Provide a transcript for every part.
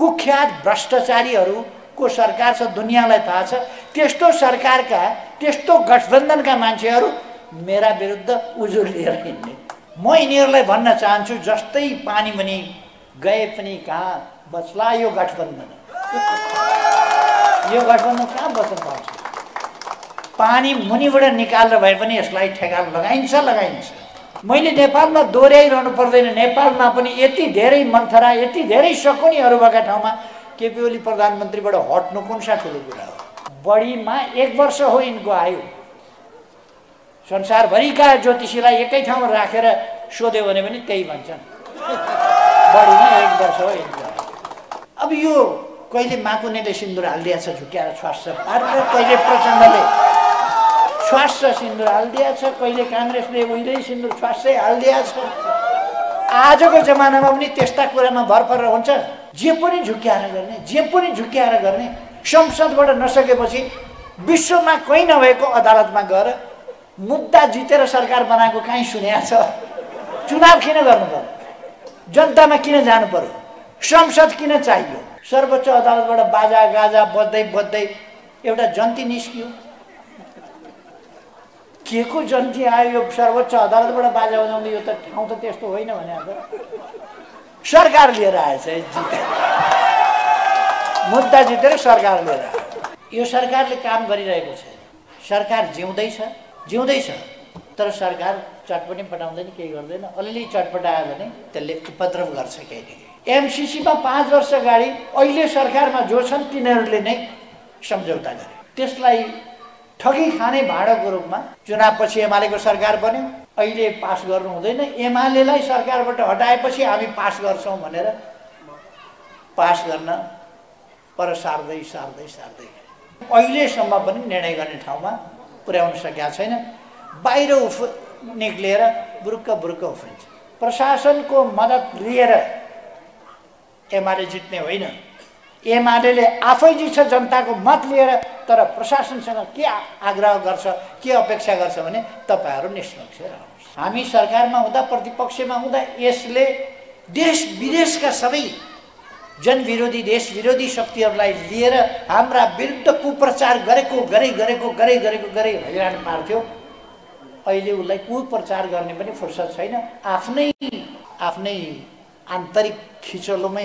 कुख्यात भ्रष्टाचारीहरूको सरकार छ, दुनियाँलाई थाहा छ। त्यस्तो सरकारका त्यस्तो गठबन्धनका मान्छेहरू मेरा विरुद्ध उजुर लिएर हिँड्ने। म यिनीहरूलाई भन्न चाहन्छु, जस्तै पानी मुनि गए पनि कहाँ बच्ला यो गठबन्धन। यो गठबन्धन कहाँ बस्न पाउँछ? पानी मुनिबाट निकालेर भए पनि यसलाई ठेगान लगाइन्छ। मैले नेपालमा दोहोऱ्याइरहनु पर्दैन, नेपालमा पनि यति धेरै मन्थरा, यति धेरै शकुनीहरू भएका ठाउँमा केपी ओली प्रधानमन्त्रीबाट हट्नु कुन सा ठुलो कुरा हो? बढीमा 1 वर्ष हो यिनको आयु। संसारभरिका ज्योतिषीलाई एकै ठाउँमा राखेर सोध्यो भने पनि त्यही भन्छन्, बढीमा 1 वर्ष हो यिनको आयु। अब यो कहिले माकुनेले सिन्दुर हालिदिएछ झुक्याएर स्वास्छ पारेर, कहिले प्रचण्डले स्वास्छ सिन्दुर हालिदिएछ, कहिले काङ्ग्रेसले उहिले सिन्दुर स्वास्छै हालिदिएछ। आजको जमानामा पनि त्यस्ता कुरामा भर परेर हुन्छ। जे पनि झुक्क्याएर गर्ने, संसदबाट नसकेपछि विश्वमा कहीँ नभएको अदालतमा गएर मुद्दा जितेर सरकार बनाएको कहीँ सुनेको छ? चुनाव किन गर्नु पर्यो? जनतामा किन जानु पर्यो? संसद किन चाहियो? सर्वोच्च अदालतबाट बाजा गाजा बज्दै एउटा जन्ती निस्कियो। के को जन्ती आयो? यो सर्वोच्च अदालतबाट बाजा बजाउँदै, यो त ठाउँ त त्यस्तो होइन भने अब सरकार लिएर आएछ, मुद्दा जितेर सरकार लिएर आयो। यो सरकारले काम गरिरहेको छ। सरकार जिउँदैछ, तर सरकार चटपटी पटाउँदैन, केही गर्दैन। अलिअलि चटपटायो भने त्यसले उपद्रव गर्छ केही न केही। एमसिसीमा 5 वर्ष अगाडि अहिले सरकारमा जो छन् तिनीहरूले नै सम्झौता गरे। त्यसलाई ठगी खाने भाँडोको रूपमा चुनावपछि एमालेको सरकार बन्यो। अहिले पास गर्नु हुँदैन, एमालेलाई सरकारबाट हटाएपछि हामी पास गर्छौँ भनेर पास गर्न पर सार्दै अहिलेसम्म पनि निर्णय गर्ने ठाउँमा पुर्याउन सकेका छैन। बाहिर निक्लिएर बुरुक्क उफ्रिन्छ। प्रशासनको मद्दत लिएर एमाले जित्ने होइन, एमाले आफै जित्छ जनताको मत लिएर। तर प्रशासनसँग के आग्रह गर्छ, के अपेक्षा गर्छ भने तपाईहरू निष्पक्ष रहनुहोस्। हामी सरकारमा हुँदा, प्रतिपक्षमा हुँदा यसले देश विदेशका सबै जनविरोधी, देश विरोधी शक्तिहरूलाई लिएर हाम्रा विरुद्ध कुप्रचार गरेको हैरान पार्थ्यो। अहिले उसलाई कुप्रचार गर्ने पनि फुर्सद छैन। आफ्नै आन्तरिक खिचलोमै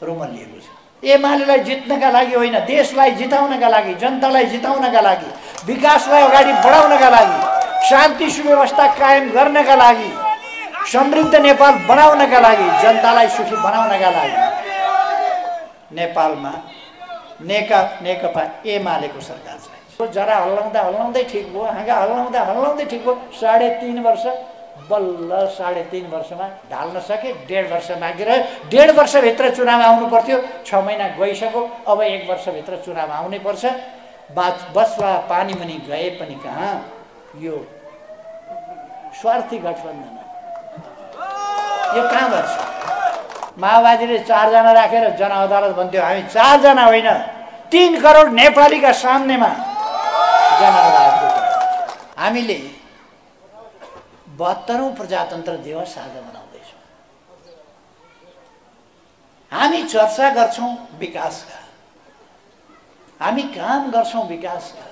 रुमलिएको छ। एमालेलाई जित्नका लागि होइन, देशलाई जिताउनका लागि, जनतालाई जिताउनका लागि, विकासलाई अगाडि बढाउनका लागि, शान्ति सुव्यवस्था कायम गर्नका लागि, समृद्ध नेपाल बनाउनका लागि, जनतालाई सुखी बनाउनका लागि नेपालमा नेकपा एमालेको सरकार छ। जरा हल्लाउँदै ठिक भयो, हाँगा हल्लाउँदै ठिक भयो। 3.5 वर्ष बल्ल 3.5 वर्षमा ढाल्न सके। 1.5 वर्ष बाँकी रह्यो। 1.5 वर्षभित्र चुनाव आउनु पर्थ्यो। 6 महिना गइसक्यो। अब 1 वर्षभित्र चुनाव आउनै पर्छ। बस्वा पानी मुनि गए पनि कहाँ यो स्वार्थी गठबन्धन यो कहाँ बस्छ? माओवादीले 4 जना राखेर जनअदालत भन्थ्यो। हामी 4 जना होइन, 3 करोड नेपालीका सामनेमा जनअदालत। हामीले 72औं प्रजातन्त्र दिवस आज मनाउँदैछौँ। हामी चर्चा गर्छौँ विकासका, हामी काम गर्छौँ विकासका।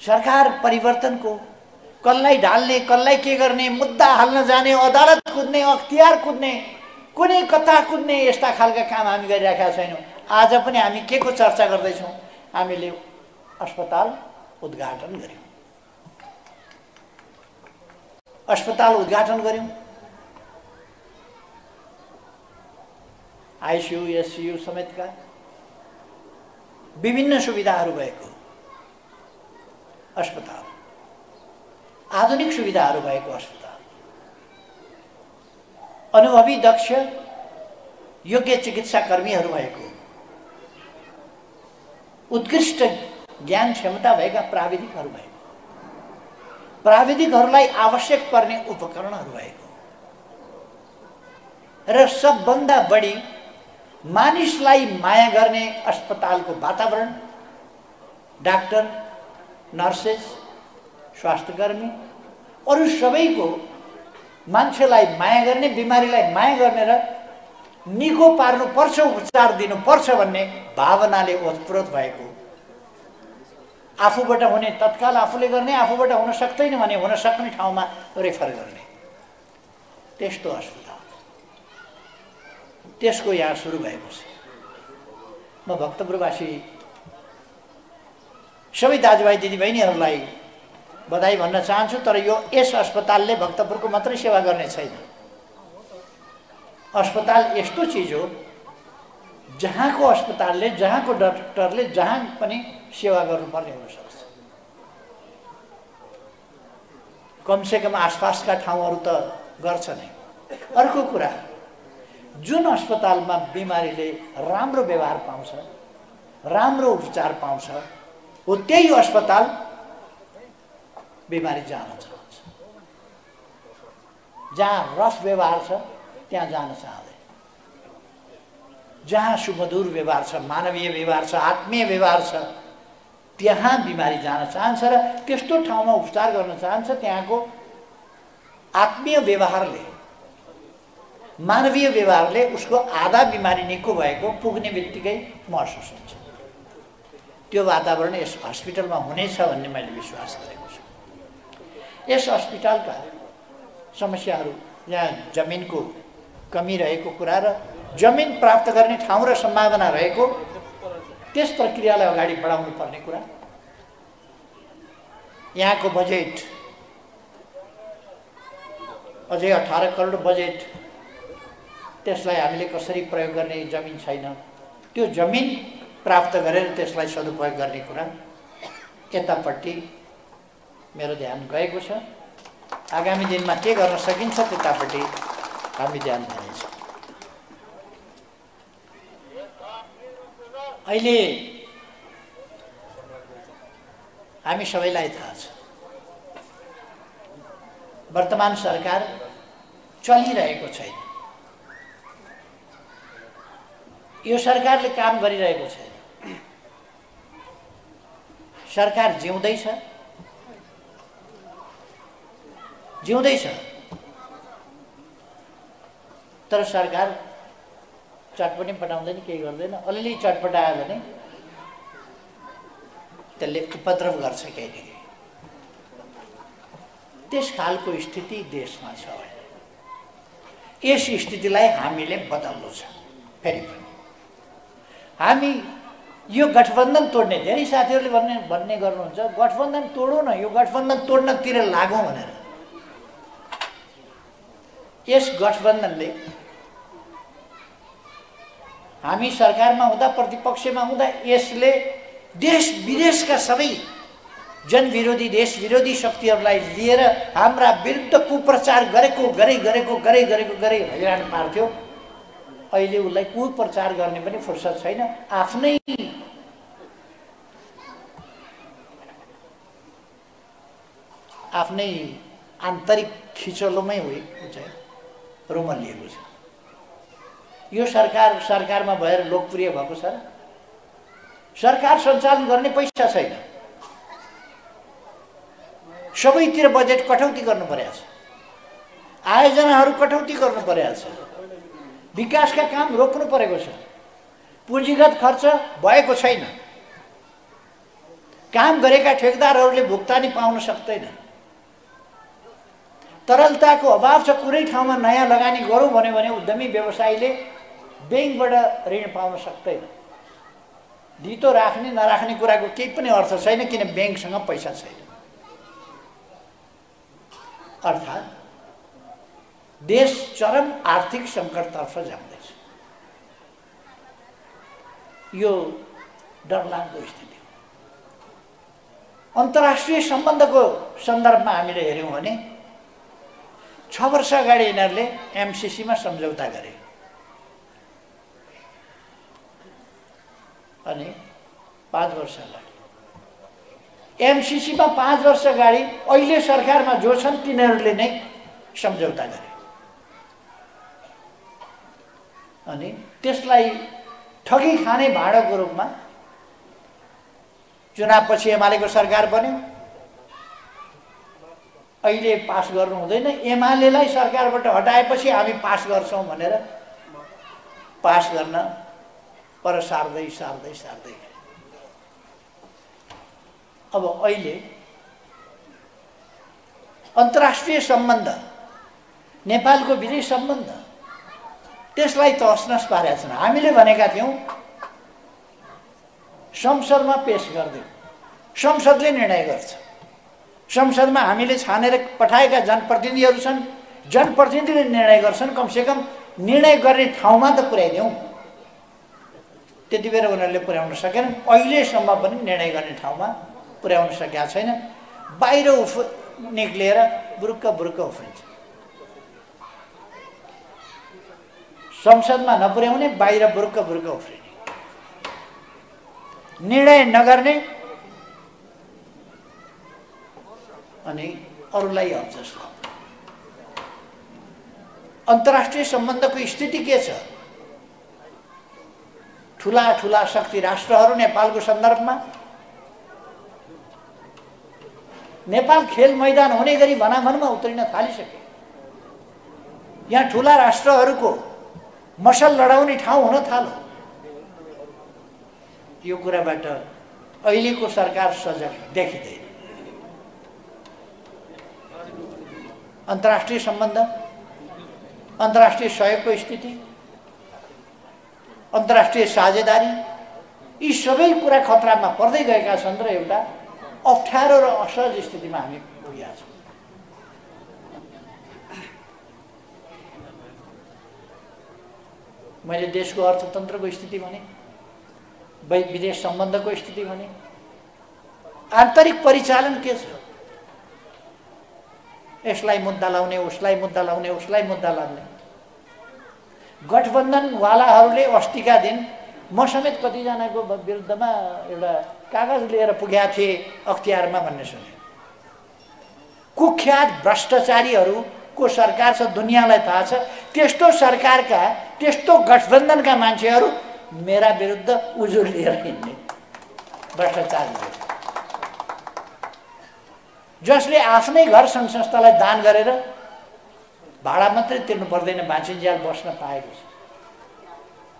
सरकार परिवर्तनको कसलाई ढाल्ने, कसलाई के गर्ने, मुद्दा हाल्न जाने, अदालत कुद्ने, अख्तियार कुद्ने, कुनै कता कुद्ने, यस्ता खालका काम हामी गरिरहेका छैनौँ। आज पनि हामी के को चर्चा गर्दैछौँ? हामीले अस्पताल उद्घाटन गर्यौँ। आइसियु, एससियु समेतका विभिन्न सुविधाहरू भएको अस्पताल, आधुनिक सुविधाहरू भएको अस्पताल, अनुभवी दक्ष योग्य चिकित्सा कर्मीहरू भएको, उत्कृष्ट ज्ञान क्षमता भएका प्राविधिकहरू भएको, प्राविधिकहरूलाई आवश्यक पर्ने उपकरणहरू भएको र सबभन्दा बढी मानिसलाई माया गर्ने अस्पतालको वातावरण, डाक्टर, नर्सेस, स्वास्थ्यकर्मी, अरू सबैको मान्छेलाई माया गर्ने, बिमारीलाई माया गर्ने र निको पार्नुपर्छ, उपचार दिनुपर्छ भन्ने भावनाले ओतप्रोत भएको, आफूबाट हुने तत्काल आफूले गर्ने, आफूबाट हुन सक्दैन भने हुन सक्ने ठाउँमा रेफर गर्ने, त्यस्तो अस्पताल, त्यसको यहाँ सुरु भएको छ। म भक्तपुरवासी सबै दाजुभाइ दिदीबहिनीहरूलाई बधाई भन्न चाहन्छु। तर यस अस्पतालले भक्तपुरको मात्रै सेवा गर्ने छैन। अस्पताल यस्तो चिज हो जहाँको अस्पतालले, जहाँको डाक्टरले जहाँ पनि सेवा गर्नुपर्ने हुनसक्छ। कमसेकम आसपासका ठाउँहरू त गर्छ नै। अर्को कुरा, जुन अस्पतालमा बिमारीले राम्रो व्यवहार पाउँछ, राम्रो उपचार पाउँछ, हो त्यही अस्पताल बिमारी जान चाहन्छ। जहाँ रफ व्यवहार छ त्यहाँ जान चाहँदैन। जहाँ सुमधुर व्यवहार छ, मानवीय व्यवहार छ, आत्मीय व्यवहार छ, त्यहाँ बिमारी जान चाहन्छ र त्यस्तो ठाउँमा उपचार गर्न चाहन्छ। त्यहाँको आत्मीय व्यवहारले, मानवीय व्यवहारले उसको आधा बिमारी निको भएको पुग्ने बित्तिकै महसुस हुन्छ। त्यो वातावरण यस हस्पिटलमा हुनेछ भन्ने मैले विश्वास गरेको छु। यस अस्पतालका समस्याहरू, यहाँ जमिनको कमी रहेको कुरा र जमिन प्राप्त गर्ने ठाउँ र सम्भावना रहेको, त्यस प्रक्रियालाई अगाडि बढाउनु पर्ने कुरा, यहाँको बजेट अझै 18 करोड बजेट, त्यसलाई हामीले कसरी प्रयोग गर्ने जमिन छैन। त्यो जमिन प्राप्त गरेर त्यसलाई सदुपयोग गर्ने कुरा, यतापट्टि मेरो ध्यान गएको छ। आगामी दिनमा के गर्न सकिन्छ त्यतापट्टि हामी ध्यान दिनेछौँ। अहिले हामी सबैलाई थाहा छ, वर्तमान सरकार चलिरहेको छैन। यो सरकारले काम गरिरहेको छैन। सरकार जिउँदैछ, तर सरकार चटपटी पटाउँदैन, केही गर्दैन। अलिअलि चटपटायो भने त्यसले उपद्रव गर्छ केही न केही। त्यस खालको स्थिति देशमा छ। यस स्थितिलाई हामीले बदल्नु छ। फेरि पनि हामी यो गठबन्धन तोड्ने, धेरै साथीहरूले भन्ने गर्नुहुन्छ गठबन्धन तोडौँ न, यो गठबन्धन तोड्नतिर लागौँ भनेर। यस गठबन्धनले हामी सरकारमा हुँदा, प्रतिपक्षमा हुँदा यसले देश विदेशका सबै जनविरोधी, देश विरोधी शक्तिहरूलाई लिएर हाम्रा विरुद्ध कुप्रचार गरे हैरान पार्थ्यो। अहिले उसलाई कुप्रचार गर्ने पनि फुर्सद छैन। आफ्नै आन्तरिक खिचलोमै रोमलिएको छ। यो सरकारमा भएर लोकप्रिय भएको छ। सरकार सञ्चालन गर्ने पैसा छैन। सबैतिर बजेट कटौती गर्नु परेको छ, आयोजनाहरू कटौती गर्नु परेको छ, विकासका काम रोक्नु परेको छ, पुँजीगत खर्च भएको छैन, काम गरेका ठेकदारहरूले भुक्तानी पाउन सक्दैन, तरलताको अभाव छ। कुनै ठाउँमा नयाँ लगानी गरौँ भन्यो भने उद्यमी व्यवसायीले ब्याङ्कबाट ऋण पाउन सक्दैन। धितो राख्ने नराख्ने कुराको केही पनि अर्थ छैन, किन ब्याङ्कसँग पैसा छैन। अर्थात् देश चरम आर्थिक सङ्कटतर्फ जाँदैछ। यो डरलाग्दो स्थिति हो। अन्तर्राष्ट्रिय सम्बन्धको सन्दर्भमा हामीले हेऱ्यौँ भने 6 वर्ष अगाडि यिनीहरूले एमसिसीमा सम्झौता गरे अनि 5 वर्ष अगाडि एमसिसीमा 5 वर्ष अगाडि अहिले सरकारमा जो छन् तिनीहरूले नै सम्झौता गरे अनि त्यसलाई ठगी खाने भाँडोको रूपमा चुनावपछि एमालेको सरकार बन्यो। अहिले पास गर्नु हुँदैन, एमालेलाई सरकारबाट हटाएपछि हामी पास गर्छौँ भनेर पास गर्न पर सार्दै सार्दै सार्दै अब अहिले अन्तर्राष्ट्रिय सम्बन्ध, नेपालको विदेश सम्बन्ध, त्यसलाई तहसनस पारेका छन्। हामीले भनेका थियौँ संसदमा पेश गरिदिउँ, संसदले निर्णय गर्छ। संसदमा हामीले छानेर पठाएका जनप्रतिनिधिहरू छन्, जनप्रतिनिधिले निर्णय गर्छन्। कमसेकम निर्णय गर्ने ठाउँमा त पुर्याइदिउँ। त्यति बेला उनीहरूले पुर्याउन सकेनन्, अहिलेसम्म पनि निर्णय गर्ने ठाउँमा पुर्याउन सकेका छैन। बाहिर निक्लिएर बुरुक्क बुरुक्क उफ्रिन्छ। संसदमा नपुर्याउने, बाहिर बुरुक्क बुरुक्क उफ्रिने, निर्णय नगर्ने अनि अरूलाई अब्जस गर्नु। अन्तर्राष्ट्रिय सम्बन्धको स्थिति के छ? ठुला ठुला शक्ति राष्ट्रहरू नेपालको सन्दर्भमा नेपाल खेल मैदान हुने गरी भनाभनमा उत्रिन थालिसके। यहाँ ठुला राष्ट्रहरूको मसल लडाउने ठाउँ हुन थाल्यो। यो कुराबाट अहिलेको सरकार सजग देखिँदैन। अन्तर्राष्ट्रिय सम्बन्ध, अन्तर्राष्ट्रिय सहयोगको स्थिति, अन्तर्राष्ट्रिय साझेदारी, यी सबै कुरा खतरामा पर्दै गएका छन् र एउटा अप्ठ्यारो र असहज स्थितिमा हामी पुगेका छौँ। मैले देशको अर्थतन्त्रको स्थिति भने, विदेश सम्बन्धको स्थिति भने, आन्तरिक परिचालन के छ? यसलाई मुद्दा लाउने, उसलाई मुद्दा लाउने, उसलाई मुद्दा लाउने। गठबन्धनवालाहरूले अस्तिका दिन म समेत कतिजनाको विरुद्धमा एउटा कागज लिएर पुगेका थिए अख्तियारमा भन्ने सुने। कुख्यात भ्रष्टाचारीहरूको सरकार छ, दुनियाँलाई थाहा छ। त्यस्तो सरकारका, त्यस्तो गठबन्धनका मान्छेहरू मेरा विरुद्ध उजुर लिएर हिँड्ने भ्रष्टाचारी, जसले आफ्नै घर सङ्घ संस्थालाई दान गरेर भाडा मात्रै तिर्नु पर्दैन, बाँचिन्जेल बस्न पाएको छ।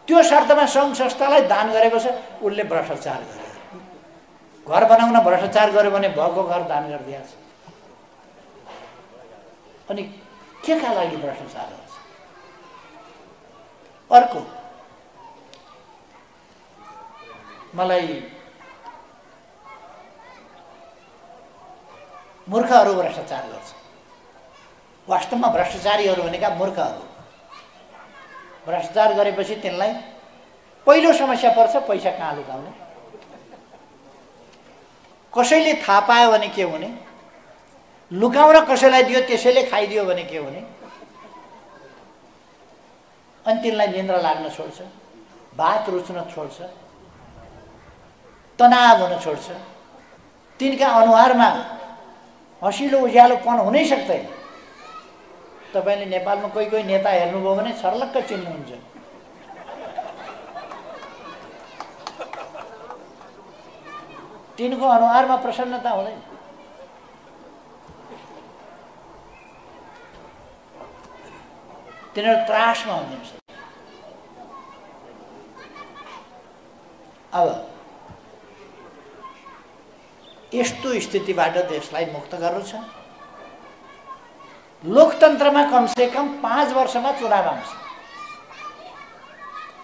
त्यो शर्तमा सङ्घ संस्थालाई दान गरेको छ, उसले भ्रष्टाचार गर्यो। घर बनाउन भ्रष्टाचार गर्यो भने भएको घर दान गरिदिएको छ। अनि के का लागि भ्रष्टाचार गर्छ? अर्को, मलाई मूर्खहरू भ्रष्टाचार गर्छ। वास्तवमा भ्रष्टाचारीहरू भनेका मूर्खहरू। भ्रष्टाचार गरेपछि तिनलाई पहिलो समस्या पर्छ पैसा कहाँ लुकाउने। कसैले थाहा पायो भने के हुने, लुकाउन कसैलाई दियो त्यसैले खाइदियो भने के हुने। अनि तिनलाई निन्द्रा लाग्न छोड्छ, भात रुच्न छोड्छ, तनाव हुन छोड्छ। तिनका अनुहारमा हँसिलो उज्यालोपन हुनै सक्दैन। तपाईले नेपालमा कोही कोही नेता हेर्नुभयो भने छर्लक्क चिन्नुहुन्छ। तिनको अनुहारमा प्रसन्नता हुँदैन। तिनीहरू त्रासमा हुनुहुन्छ। अब यस्तो स्थितिबाट देशलाई मुक्त गर्नु छ। लोकतन्त्रमा कमसेकम 5 वर्षमा चुनाव आउँछ।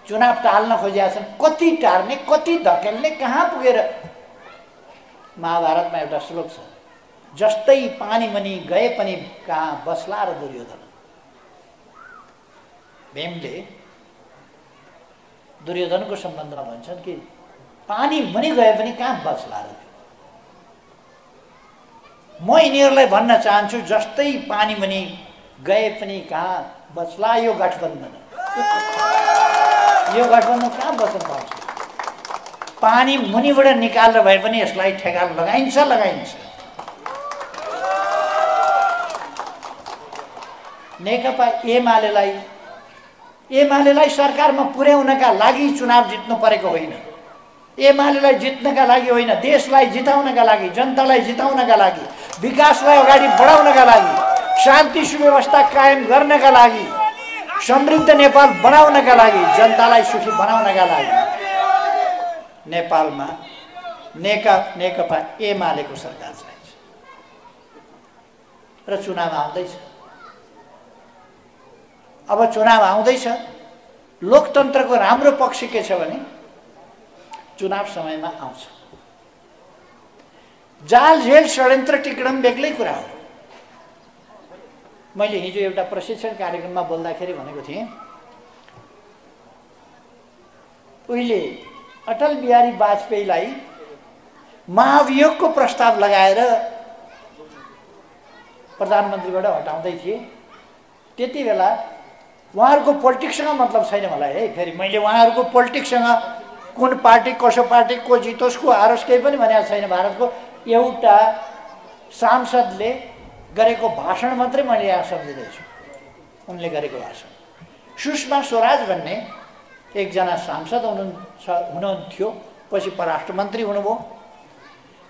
चुनाव टाल्न खोजेका छन्, कति टार्ने, कति धकेल्ने, कहाँ पुगेर। महाभारतमा एउटा श्लोक छ, जस्तै पानी मुनि गए पनि कहाँ बस्ला र दुर्योधन। भीमले दुर्योधनको सम्बन्धमा भन्छन् कि पानी मुनि गए पनि कहाँ बस्ला र। म यिनीहरूलाई भन्न चाहन्छु, जस्तै पानी मुनि गए पनि कहाँ बस्ला यो गठबन्धन। यो गठबन्धन कहाँ बस्न पाउँछ? पानी मुनिबाट निकालेर भए पनि यसलाई ठेगाल लगाइन्छ। नेकपा एमालेलाई सरकारमा पुर्याउनका लागि चुनाव जित्नु परेको होइन। एमालेलाई जित्नका लागि होइन, देशलाई जिताउनका लागि, जनतालाई जिताउनका लागि, विकासलाई अगाडि बढाउनका लागि, शान्ति सुव्यवस्था कायम गर्नका लागि, समृद्ध नेपाल बनाउनका लागि, जनतालाई सुखी बनाउनका लागि नेपालमा नेकपा एमालेको सरकार चाहिन्छ। र चुनाव आउँदैछ। अब चुनाव आउँदैछ। लोकतन्त्रको राम्रो पक्ष के छ भने चुनाव समयमा आउँछ। जाल झेल षड्यन्त्र टिक्न बेग्लै कुरा हो। मैले हिजो एउटा प्रशिक्षण कार्यक्रममा बोल्दाखेरि भनेको थिएँ, उहिले अटल बिहारी वाजपेयीलाई महाभियोगको प्रस्ताव लगाएर प्रधानमन्त्रीबाट हटाउँदै थिए। त्यति बेला उहाँहरूको पोलिटिक्ससँग मतलब छैन मलाई है, फेरि मैले उहाँहरूको पोलिटिक्ससँग कुन पार्टी कसो पार्टी को जितोस् को हारोस् केही पनि भनेको छैन। भारतको एउटा सांसदले गरेको भाषण मात्रै मैले यहाँ सम्झिँदैछु, उनले गरेको भाषण। सुषमा स्वराज भन्ने एकजना सांसद हुनुहुन्थ्यो, पछि परराष्ट्र मन्त्री हुनुभयो।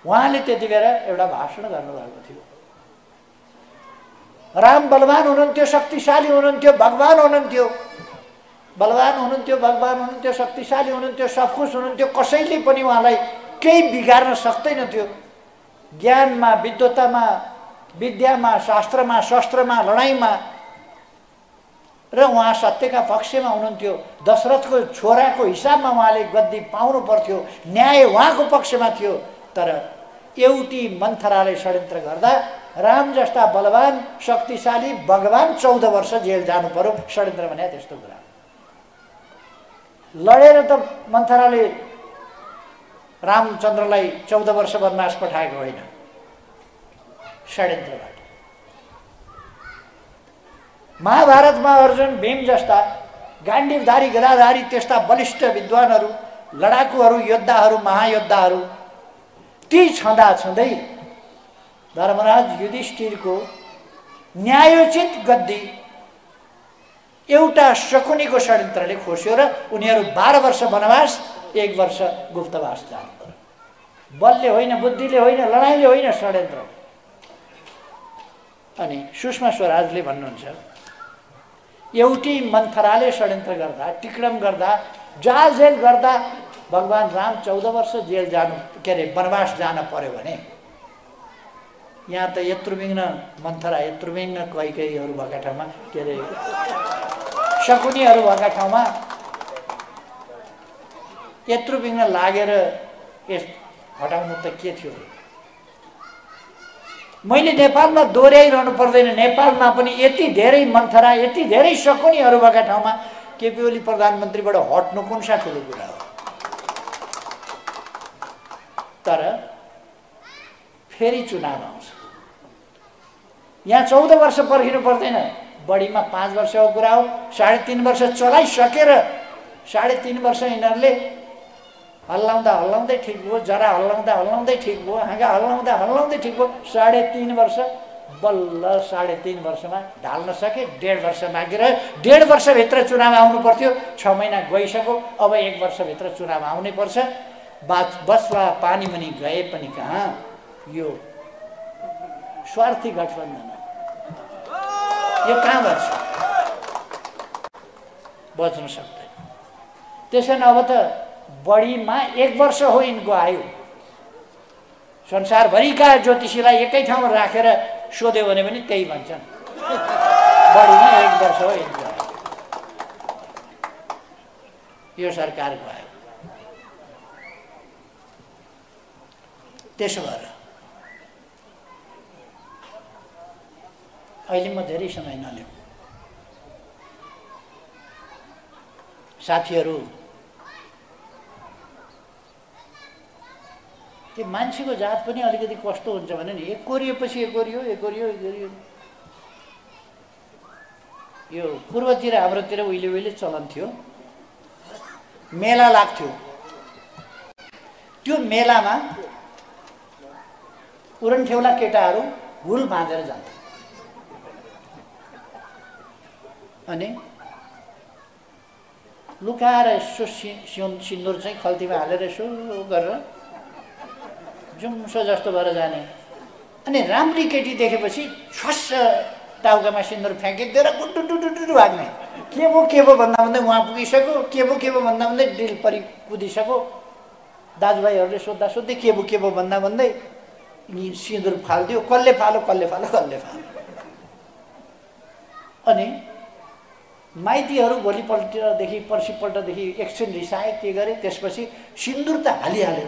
उहाँले त्यति बेला एउटा भाषण गर्नुभएको थियो। राम बलवान हुनुहुन्थ्यो, शक्तिशाली हुनुहुन्थ्यो, भगवान हुनुहुन्थ्यो, बलवान हुनुहुन्थ्यो, भगवान हुनुहुन्थ्यो, शक्तिशाली हुनुहुन्थ्यो, सबकुछ हुनुहुन्थ्यो। कसैले पनि उहाँलाई केही बिगार्न सक्दैनथ्यो। ज्ञानमा, विद्वतामा, विद्यामा, शास्त्रमा, शस्त्रमा, लडाइँमा र उहाँ सत्यका पक्षमा हुनुहुन्थ्यो। दशरथको छोराको हिसाबमा उहाँले गद्दी पाउनु पर्थ्यो। न्याय उहाँको पक्षमा थियो। तर एउटी मन्थराले षड्यन्त्र गर्दा राम जस्ता बलवान शक्तिशाली भगवान 14 वर्ष जेल जानु पर्यो। षड्यन्त्र भने त्यस्तो कुरा। लडेर त मन्थराले रामचन्द्रलाई 14 वर्ष वनवास पठाएको होइन, षड्यन्त्रबाट। महाभारतमा अर्जुन भीम जस्ता गाण्डीवधारी गदाधारी त्यस्ता बलिष्ठ विद्वानहरू, लडाकुहरू, योद्धाहरू, महायोद्धाहरू ती छँदा छँदै धर्मराज युधिष्ठिरको न्यायोचित गद्दी एउटा शकुनीको षड्यन्त्रले खोस्यो र उनीहरू 12 वर्ष वनवास, 1 वर्ष गुप्तवास जानु पर्यो। बलले होइन, बुद्धिले होइन, लडाइँले होइन, षड्यन्त्र। अनि सुषमा स्वराजले भन्नुहुन्छ, एउटी मन्थराले षड्यन्त्र गर्दा, टिक्रम गर्दा, जाल झेल गर्दा भगवान राम 14 वर्ष जेल जानु के अरे वनवास जान पर्यो भने यहाँ त यत्रुविघ्न मन्थरा, यत्रुविघ्न कैकेयीहरू भएका ठाउँमा के अरे शकुनीहरू भएका ठाउँमा यत्रुविघ्न लागेर यस हटाउनु त के थियो। मैले नेपालमा दोहोऱ्याइरहनु पर्दैन। नेपालमा पनि यति धेरै मन्थरा, यति धेरै शकुनीहरू भएका ठाउँमा केपी ओली प्रधानमन्त्रीबाट हट्नु कुन सा ठुलो कुरा हो। तर फेरि चुनाव आउँछ। यहाँ 14 वर्ष पर्खिनु पर्दैन, बढीमा 5 वर्षको कुरा हो। 3.5 वर्ष चलाइसकेर 3.5 वर्ष यिनीहरूले हल्लाउँदा हल्लाउँदै ठिक भयो, जरा हल्लाउँदा हल्लाउँदै ठिक भयो, हाँगा हल्लाउँदा हल्लाउँदै ठिक भयो। 3.5 वर्ष बल्ल 3.5 वर्षमा ढाल्न सके। 1.5 वर्ष बाँकी रह्यो। 1.5 वर्षभित्र चुनाव आउनु पर्थ्यो। 6 महिना गइसक्यो। अब 1 वर्षभित्र चुनाव आउनै पर्छ। बसवा पानी मुनि गए पनि कहाँ यो स्वार्थी गठबन्धन यो कहाँ बच्छ? बच्न सक्दैन। त्यसैले अब त बढीमा 1 वर्ष हो यिनको आयु। संसारभरिका ज्योतिषीलाई एकै ठाउँमा राखेर सोध्यो भने पनि त्यही भन्छन्, बढीमा 1 वर्ष हो यिनको आयु। यो सरकारको आयु। त्यसो भएर अहिले म धेरै समय नलिउँ। साथीहरू, त्यो मान्छेको जात पनि अलिकति कस्तो हुन्छ भने नि, एकोरिएपछि एकोरियो, एकोरियो, एकोरियो। यो पूर्वतिर हाम्रोतिर उहिले उहिले चलन थियो, मेला लाग्थ्यो। त्यो मेलामा उरनठेउला केटाहरू हुल बाँधेर जान्थे। अनि लुकाएर यसो सिन्दुर चाहिँ खल्तीमा हालेर यसो गरेर जुम्सो जस्तो भएर जाने। अनि राम्री केटी देखेपछि छ्वास्स टाउकामा सिन्दुर फ्याँकिदिएर गुड्डु भाग्ने। के भो भन्दा भन्दै उहाँ पुगिसक्यो, के भो भन्दा भन्दै डिल परि कुदिसक्यो। दाजुभाइहरूले सोद्धा सोध्दै के भो भन्दा भन्दै सिन्दुर फालिदियो। कसले फालो। अनि माइतीहरू भोलिपल्टदेखि पर्सिपल्टदेखि एकछिन रिसाए, के गरे, त्यसपछि सिन्दुर त हालिहाल्यो,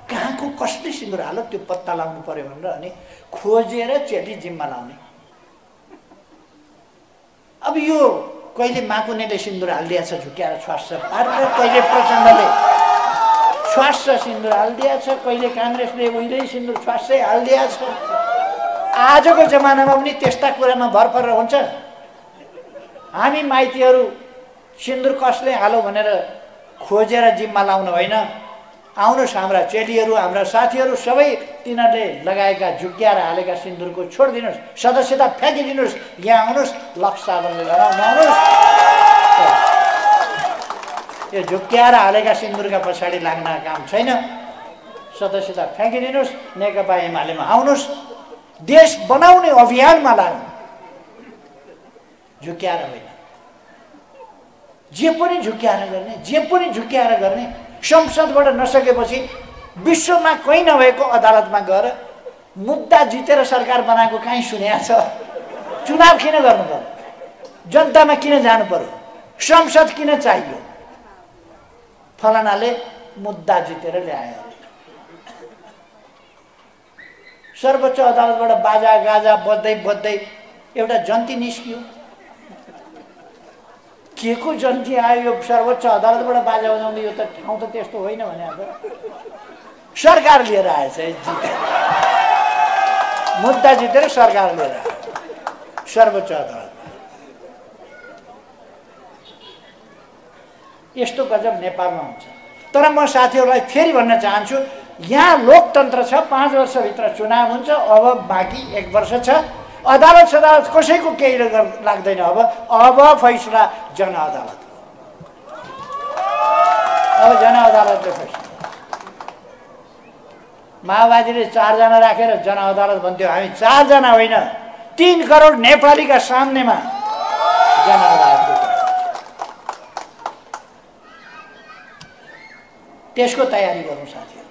कहाँको कसले सिन्दुर हाल्यो त्यो पत्ता लगाउनु पर्यो भनेर अनि खोजेर चेली जिम्मा लाउने। अब यो कहिले माकुनेले सिन्दुर हालिदिएछ झुक्याएर छ्वास्स पारेर, कहिले प्रचण्डले छ्वास्स सिन्दुर हालिदिएछ, कहिले काङ्ग्रेसले उहिले सिन्दुर छ्वास्सै हालिदिएछ। आजको जमानामा पनि त्यस्ता कुरामा भर परेर हुन्छ। हामी माइतीहरू सिन्दुर कसले हालौँ भनेर खोजेर जिम्मा लाउनु होइन। आउनुहोस् हाम्रा चेलीहरू, हाम्रा साथीहरू सबै तिनीहरूले लगाएका झुक्क्याएर हालेका सिन्दुरको छोडिदिनुहोस्, सदस्यता फ्याँकिदिनुहोस्, यहाँ आउनुहोस्, लक्स साबनले लगाउनु आउनुहोस्। यो झुक्क्याएर हालेका सिन्दुरका पछाडि लाग्न काम छैन। सदस्यता फ्याँकिदिनुहोस्, नेकपा एमालेमा आउनुहोस्, देश बनाउने अभियानमा लाग्नु, झुक्क्याएर होइन। जे पनि झुक्क्याएर गर्ने। संसदबाट नसकेपछि विश्वमा कहीँ नभएको अदालतमा गएर मुद्दा जितेर सरकार बनाएको कहीँ सुनेको छ? चुनाव किन गर्नु पर्यो? जनतामा किन जानु पर्यो? संसद किन चाहियो? फलानाले मुद्दा जितेर ल्यायो। सर्वोच्च अदालतबाट बाजा गाजा बज्दै एउटा जन्ती निस्कियो। के को जन्ती आयो? यो सर्वोच्च अदालतबाट बाजा बजाउँदै, यो त ठाउँ त त्यस्तो होइन भने अब सरकार लिएर आएछ, मुद्दा जितेर सरकार लिएर आयो सर्वोच्च अदालत। यस्तो गजब नेपालमा हुन्छ। तर म साथीहरूलाई फेरि भन्न चाहन्छु, यहाँ लोकतन्त्र छ, 5 वर्षभित्र चुनाव हुन्छ, अब बाँकी 1 वर्ष छ। अदालत कसैको केही लाग्दैन। अब फैसला जनअदालत, अब जनअदालतले फैसला। माओवादीले 4 जना राखेर जनअदालत भन्थ्यो, हामी 4 जना होइन, 3 करोड नेपालीका सामनेमा जनअदालत। त्यसको तयारी गरौँ साथीहरू।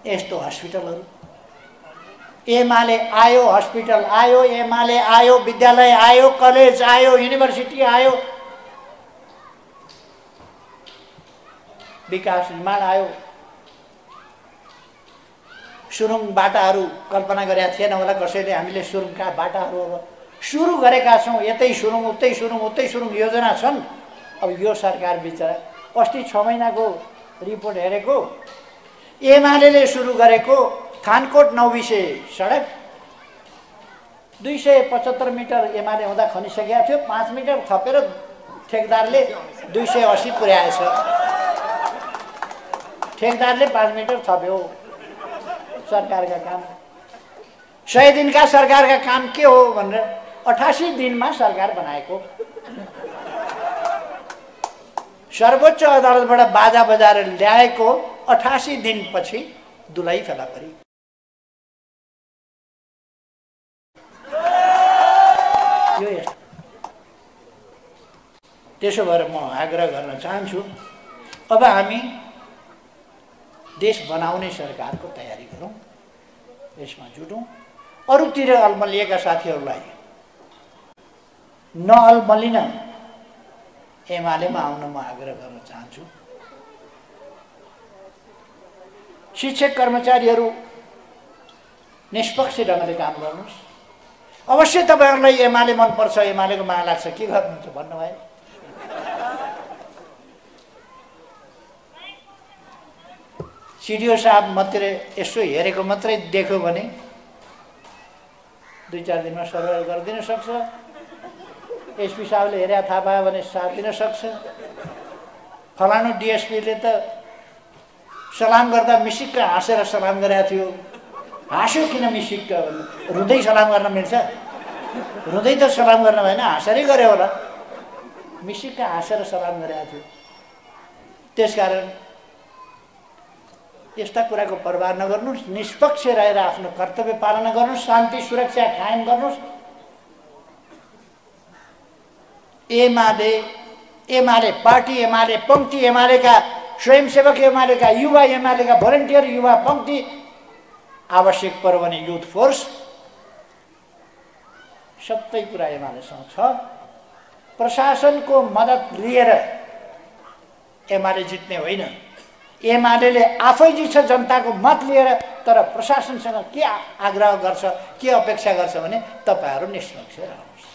यस्तो हस्पिटलहरू, एमाले आयो, हस्पिटल आयो, एमाले आयो, विद्यालय आयो, कलेज आयो, युनिभर्सिटी आयो, विकास निर्माण आयो। सुरुङ बाटाहरू कल्पना गरेका थिएन होला कसैले। हामीले सुरुङका बाटाहरू अब सुरु गरेका छौँ। यतै सुरुङ उतै सुरुङ योजना छन्। अब यो सरकार बिचरा अस्ति 6 महिनाको रिपोर्ट हेरेको, एमाले सुरु गरेको थानकोट नौबिसे सडक 275 मिटर एमाले हुँदा खनिसकेको थियो। 5 मिटर थपेर ठेकदारले 280 पुर्याएछ। ठेकदारले 5 मिटर थप्यो। सरकारका काम 100 दिनका सरकारका काम के हो भनेर 88 दिनमा सरकार बनाएको। सर्वोच्च अदालतबाट बाजा बजाएर ल्याएको 88 दिनपछि दुलाई फेला परी। त्यसो भएर म आग्रह गर्न चाहन्छु, अब हामी देश बनाउने सरकारको तयारी गरौँ, यसमा जुटौँ। अरूतिर अल्मलिएका साथीहरूलाई नअल्मलिन एमालेमा आउन म आग्रह गर्न चाहन्छु। शिक्षक कर्मचारीहरू निष्पक्ष ढङ्गले काम गर्नुहोस्। अवश्य तपाईँहरूलाई एमाले मनपर्छ, एमालेको माया लाग्छ, के गर्नुहुन्छ भन्नुभयो। सिडिओ साहब मात्रै यसो हेरेको मात्रै देख्यो भने 2-4 दिनमा सर्भर गरिदिन सक्छ। एसपी साहबले हेरेर थाहा पायो भने साथ दिन सक्छ। फलानु डिएसपीले त सलाम गर्दा मिसिक्क हाँसेर सलाम गरेको थियो। हाँस्यो किन मिसिक्क? रुँदै सलाम गर्न मिल्छ? रुँदै त सलाम गर्न भएन, हाँसेरै गऱ्यो होला। मिसिक्क हाँसेर सलाम गरेको थियो। त्यसकारण यस्ता कुराको परवाह नगर्नुस्, निष्पक्ष रहेर आफ्नो कर्तव्य पालना गर्नुस्, शान्ति सुरक्षा कायम गर्नुस्। एमाले पार्टी, एमाले पंक्ति, एमालेका स्वयंसेवक, एमालेका युवा, एमालेका भोलिन्टियर, युवा पंक्ति, आवश्यक पर्यो भने युथ फोर्स, सबै कुरा एमालेसँग छ। प्रशासनको मद्दत लिएर एमाले जित्ने होइन, एमाले आफै जित्छ जनताको मत लिएर। तर प्रशासनसँग के आग्रह गर्छ, के अपेक्षा गर्छ भने तपाईहरु निष्पक्ष रहनुहोस्।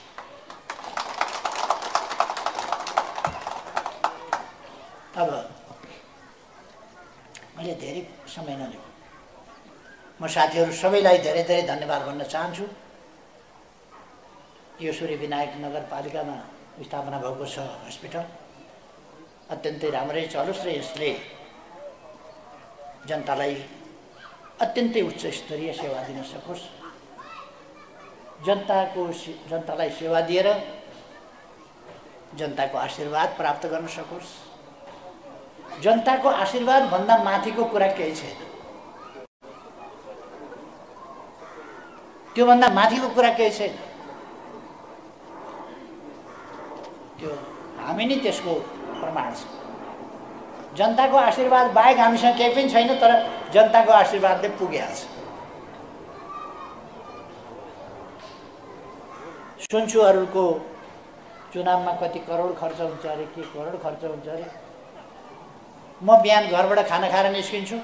अब मैले धेरै समय नलिउँ, म साथीहरु सबैलाई धेरै धेरै धन्यवाद भन्न चाहन्छु। यो सूर्य विनायक नगरपालिकामा स्थापना भएको छ हस्पिटल, अत्यन्तै राम्रै चलोस् र यसले जनतालाई अत्यन्तै उच्च स्तरीय सेवा दिन सकोस्। जनतालाई सेवा दिएर जनताको आशीर्वाद प्राप्त गर्न सकोस्। जनताको आशीर्वाद भन्दा माथिको कुरा केही छैन, त्यो भन्दा माथिको कुरा केही छैन। त्यो हामी नै त्यसको प्रमाण छ। जनताको आशीर्वाद बाहेक हामीसँग केही पनि छैन, तर जनताको आशीर्वादले पुगेको छ। सुन्छु अरूको चुनावमा कति करोड खर्च हुन्छ अरे, के करोड खर्च हुन्छ अरे। म बिहान घरबाट खाना खाएर निस्किन्छु,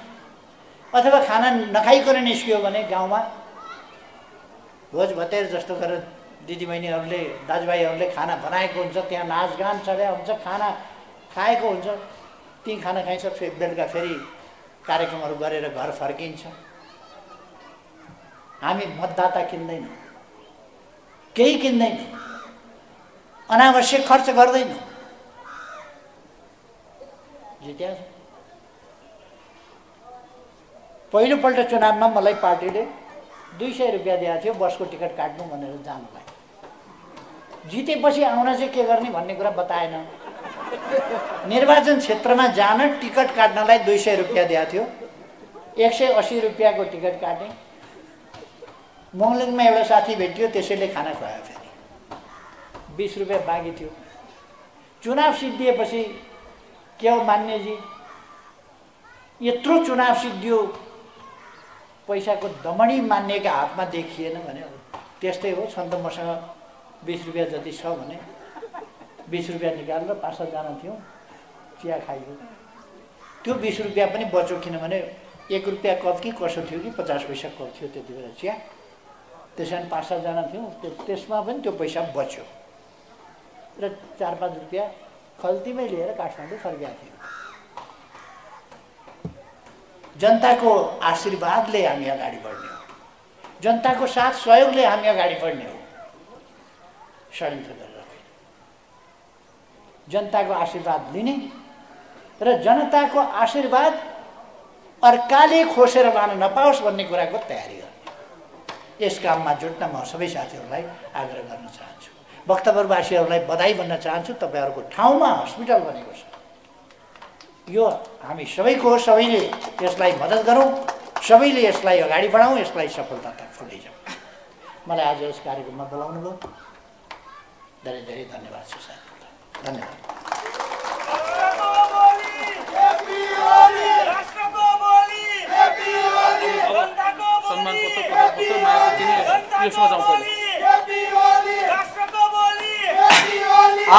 अथवा खाना नखाइकन निस्कियो भने गाउँमा भोज भतेर जस्तो गरेर दिदीबहिनीहरूले, दाजुभाइहरूले खाना बनाएको हुन्छ, त्यहाँ नाचगान चल्या हुन्छ, खाना खाएको हुन्छ, ती खाना खाइन्छ, फेरि बेलुका फेरि कार्यक्रमहरू गरेर घर फर्किन्छ। हामी मतदाता किन्दैनौँ, केही किन्दैनौँ, अनावश्यक खर्च गर्दैनौँ। जित्या पहिलोपल्ट चुनावमा मलाई पार्टीले 200 रुपियाँ दिएको थियो बसको टिकट काट्नु भनेर जानुलाई। जितेपछि आउन चाहिँ के गर्ने भन्ने कुरा बताएन। निर्वाचन क्षेत्रमा जान टिकट काट्नलाई 200 रुपियाँ दिएको थियो, 180 रुपियाँको टिकट काटेँ। मोङलिङमा एउटा साथी भेटियो, त्यसैले खाना खुवायो, फेरि 20 रुपियाँ बाँकी थियो। चुनाव सिद्धिएपछि के हो मान्यजी, यत्रो चुनाव सिद्धियो, पैसाको दमडी मान्यका हातमा देखिएन भने त्यस्तै हो। छन् त मसँग 20 रुपियाँ जति छ भने 20 रुपियाँ निकालेर 5-7 जना थियौँ, चिया खाइयो। त्यो 20 रुपियाँ पनि बच्यो, किनभने 1 रुपियाँ कप कि कसो थियो कि 50 पैसा कप थियो त्यति बेला चिया। त्यसैले 5-7 जना थियौँ, त्यसमा पनि त्यो पैसा बच्यो र 4-5 रुपियाँ खल्तीमै लिएर काठमाडौँ फर्किएको थियो। जनताको आशीर्वादले हामी अगाडि बढ्ने हो, जनताको साथ सहयोगले हामी अगाडि बढ्ने हो, षड्यन्त्र गरेर। जनताको आशीर्वाद लिने र जनताको आशीर्वाद अर्काले खोसेर लान नपाओस् भन्ने कुराको तयारी गर्ने, यस काममा जुट्न म सबै साथीहरूलाई आग्रह गर्न चाहन्छु। भक्तपुरवासीहरूलाई बधाई भन्न चाहन्छु। तपाईहरुको ठाउँमा हस्पिटल बनेको छ, यो हामी सबैको हो। सबैले यसलाई मद्दत गरौँ, सबैले यसलाई अगाडि बढाउँ, यसलाई सफलतातर्फ लैजाउँ। मलाई आज यस कार्यक्रममा बोलाउनु भयो, धेरै धेरै धन्यवाद छ साथीहरूलाई। धन्यवाद।